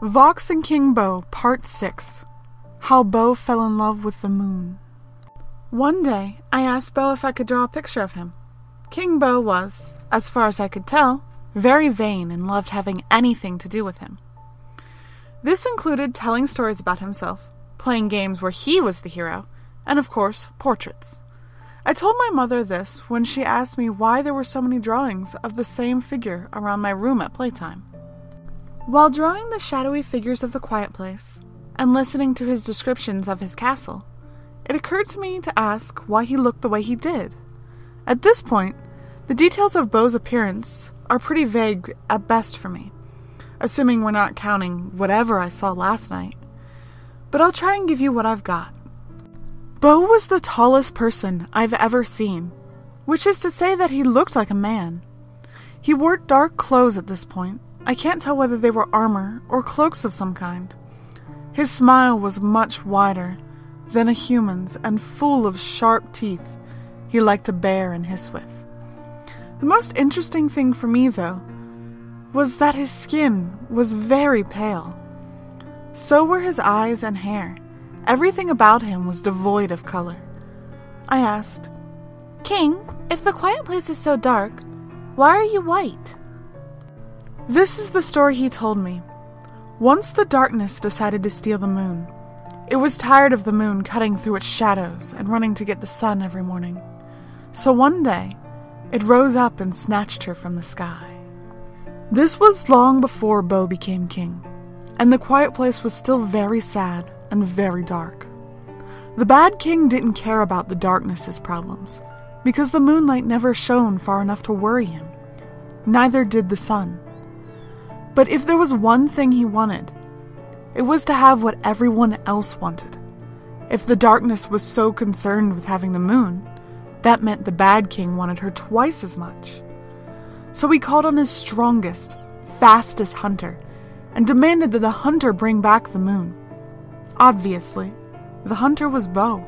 Vox and King Beau, Part 6. How Beau Fell in Love with the Moon. One day, I asked Beau if I could draw a picture of him. King Beau was, as far as I could tell, very vain and loved having anything to do with him. This included telling stories about himself, playing games where he was the hero, and of course, portraits. I told my mother this when she asked me why there were so many drawings of the same figure around my room at playtime. While drawing the shadowy figures of the quiet place, and listening to his descriptions of his castle, it occurred to me to ask why he looked the way he did. At this point, the details of Beau's appearance are pretty vague at best for me, assuming we're not counting whatever I saw last night. But I'll try and give you what I've got. Beau was the tallest person I've ever seen, which is to say that he looked like a man. He wore dark clothes at this point. I can't tell whether they were armor or cloaks of some kind. His smile was much wider than a human's and full of sharp teeth he liked to bare and hiss with. The most interesting thing for me, though, was that his skin was very pale. So were his eyes and hair. Everything about him was devoid of color. I asked, "King, if the quiet place is so dark, why are you white?" This is the story he told me. Once the darkness decided to steal the moon. It was tired of the moon cutting through its shadows and running to get the sun every morning. So one day, it rose up and snatched her from the sky. This was long before Beau became king, and the quiet place was still very sad and very dark. The bad king didn't care about the darkness's problems, because the moonlight never shone far enough to worry him. Neither did the sun. But if there was one thing he wanted, it was to have what everyone else wanted. If the darkness was so concerned with having the moon, that meant the bad king wanted her twice as much. So he called on his strongest, fastest hunter, and demanded that the hunter bring back the moon. Obviously, the hunter was Beau.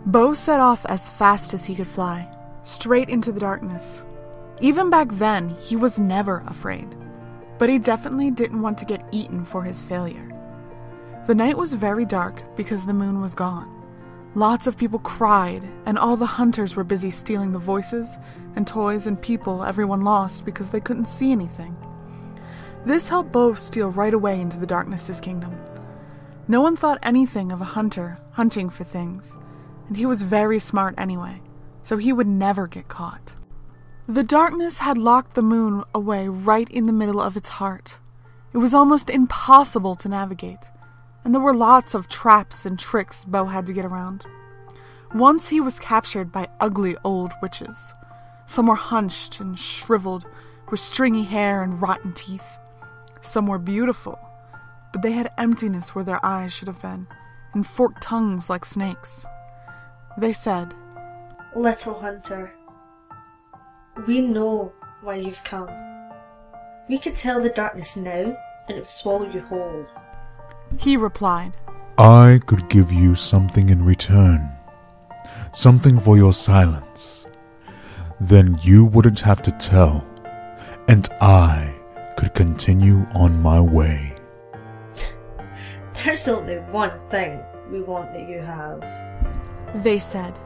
Beau set off as fast as he could fly, straight into the darkness. Even back then, he was never afraid. But he definitely didn't want to get eaten for his failure. The night was very dark because the moon was gone. Lots of people cried, and all the hunters were busy stealing the voices and toys and people everyone lost because they couldn't see anything. This helped Beau steal right away into the darkness's kingdom. No one thought anything of a hunter hunting for things, and he was very smart anyway, so he would never get caught. The darkness had locked the moon away right in the middle of its heart. It was almost impossible to navigate, and there were lots of traps and tricks Beau had to get around. Once he was captured by ugly old witches. Some were hunched and shriveled, with stringy hair and rotten teeth. Some were beautiful, but they had emptiness where their eyes should have been, and forked tongues like snakes. They said, "Little hunter, we know why you've come. We could tell the darkness now, and it would swallow you whole." He replied, "I could give you something in return. Something for your silence. Then you wouldn't have to tell, and I could continue on my way." "There's only one thing we want that you have," they said.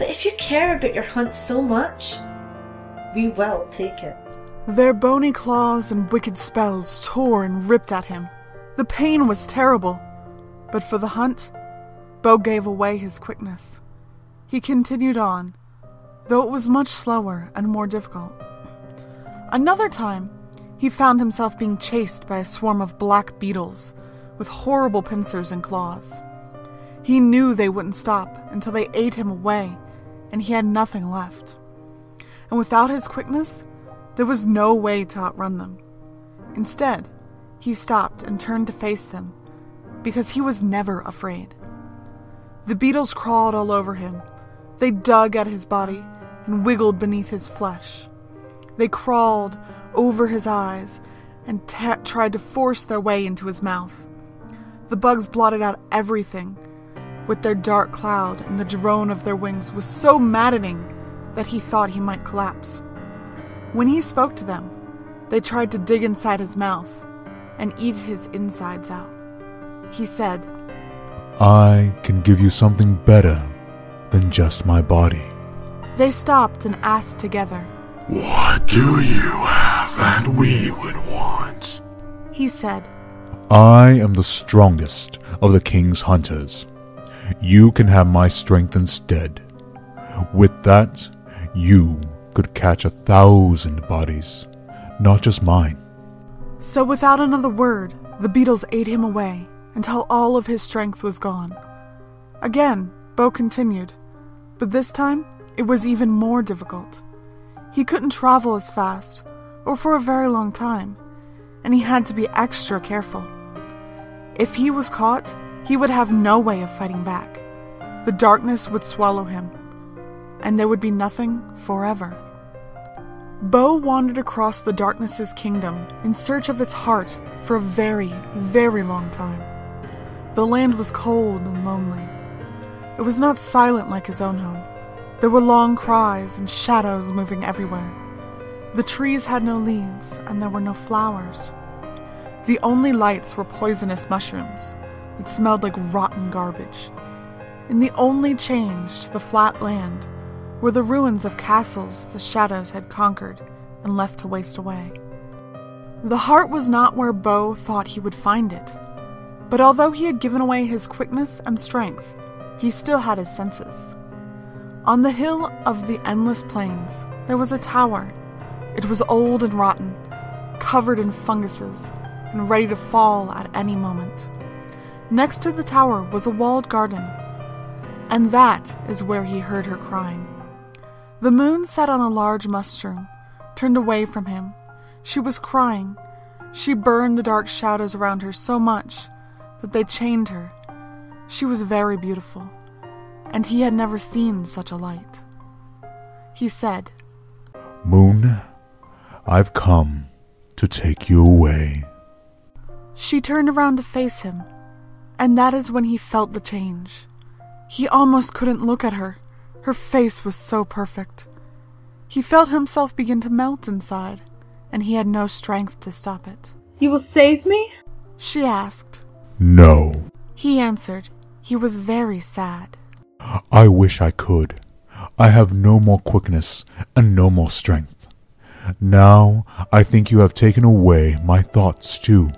"But if you care about your hunt so much, we will take it." Their bony claws and wicked spells tore and ripped at him. The pain was terrible, but for the hunt, Beau gave away his quickness. He continued on, though it was much slower and more difficult. Another time, he found himself being chased by a swarm of black beetles with horrible pincers and claws. He knew they wouldn't stop until they ate him away, and he had nothing left. And without his quickness, there was no way to outrun them. Instead, he stopped and turned to face them, because he was never afraid. The beetles crawled all over him. They dug at his body and wiggled beneath his flesh. They crawled over his eyes and tried to force their way into his mouth. The bugs blotted out everything with their dark cloud, and the drone of their wings was so maddening that he thought he might collapse. When he spoke to them, they tried to dig inside his mouth, and eat his insides out. He said, I can give you something better than just my body. They stopped and asked together, What do you have that we would want? He said, I am the strongest of the king's hunters. You can have my strength instead. With that, you could catch 1,000 bodies, not just mine. So without another word, the beetles ate him away until all of his strength was gone. Again, Beau continued, but this time it was even more difficult. He couldn't travel as fast, or for a very long time, and he had to be extra careful. If he was caught, he would have no way of fighting back. The darkness would swallow him, and there would be nothing forever. Beau wandered across the darkness's kingdom in search of its heart for a very, very long time. The land was cold and lonely. It was not silent like his own home. There were long cries and shadows moving everywhere. The trees had no leaves, and there were no flowers. The only lights were poisonous mushrooms that smelled like rotten garbage. And the only change to the flat land were the ruins of castles the shadows had conquered and left to waste away. The heart was not where Beau thought he would find it, but although he had given away his quickness and strength, he still had his senses. On the hill of the endless plains, there was a tower. It was old and rotten, covered in funguses, and ready to fall at any moment. Next to the tower was a walled garden, and that is where he heard her crying. The moon sat on a large mushroom, turned away from him. She was crying. She burned the dark shadows around her so much that they chained her. She was very beautiful, and he had never seen such a light. He said, Moon, I've come to take you away. She turned around to face him, and that is when he felt the change. He almost couldn't look at her. Her face was so perfect. He felt himself begin to melt inside, and he had no strength to stop it. You will save me? She asked. No. He answered. He was very sad. I wish I could. I have no more quickness and no more strength. Now I think you have taken away my thoughts too.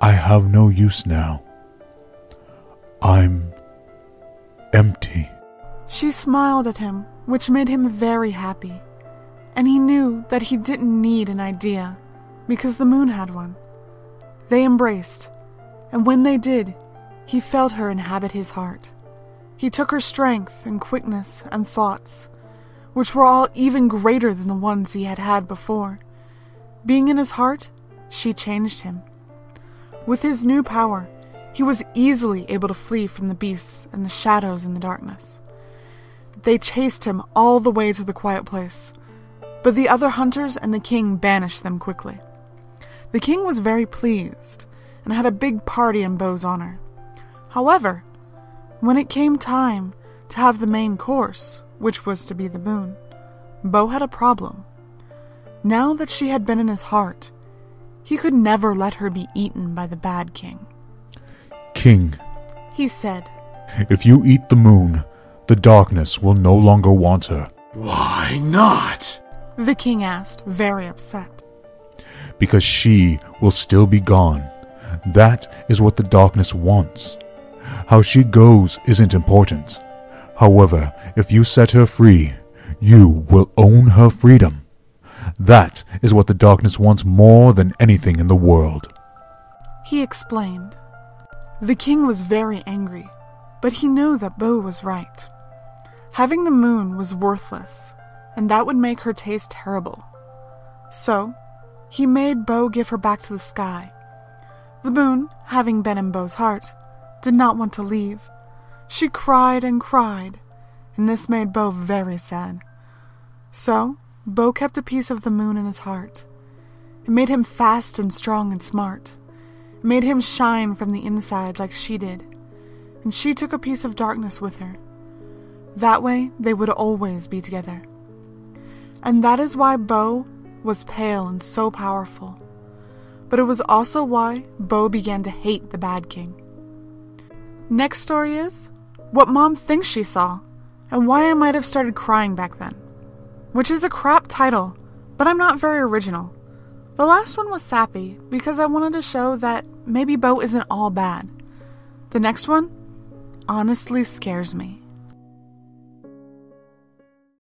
I have no use now. I'm empty. She smiled at him, which made him very happy, and he knew that he didn't need an idea, because the moon had one. They embraced, and when they did, he felt her inhabit his heart. He took her strength and quickness and thoughts, which were all even greater than the ones he had had before. Being in his heart, she changed him. With his new power, he was easily able to flee from the beasts and the shadows in the darkness. They chased him all the way to the quiet place, but the other hunters and the king banished them quickly. The king was very pleased and had a big party in Beau's honor. However, when it came time to have the main course, which was to be the moon, Beau had a problem. Now that she had been in his heart, he could never let her be eaten by the bad king. King, he said, if you eat the moon, the darkness will no longer want her. Why not? The king asked, very upset. Because she will still be gone. That is what the darkness wants. How she goes isn't important. However, if you set her free, you will own her freedom. That is what the darkness wants more than anything in the world. He explained. The king was very angry, but he knew that Beau was right. Having the moon was worthless, and that would make her taste terrible. So, he made Beau give her back to the sky. The moon, having been in Beau's heart, did not want to leave. She cried and cried, and this made Beau very sad. So, Beau kept a piece of the moon in his heart. It made him fast and strong and smart. It made him shine from the inside like she did, and she took a piece of darkness with her. That way, they would always be together. And that is why Beau was pale and so powerful. but it was also why Beau began to hate the Bad King. Next story is what Mom thinks she saw, and why I might have started crying back then. Which is a crap title, but I'm not very original. The last one was sappy, because I wanted to show that maybe Beau isn't all bad. The next one honestly scares me.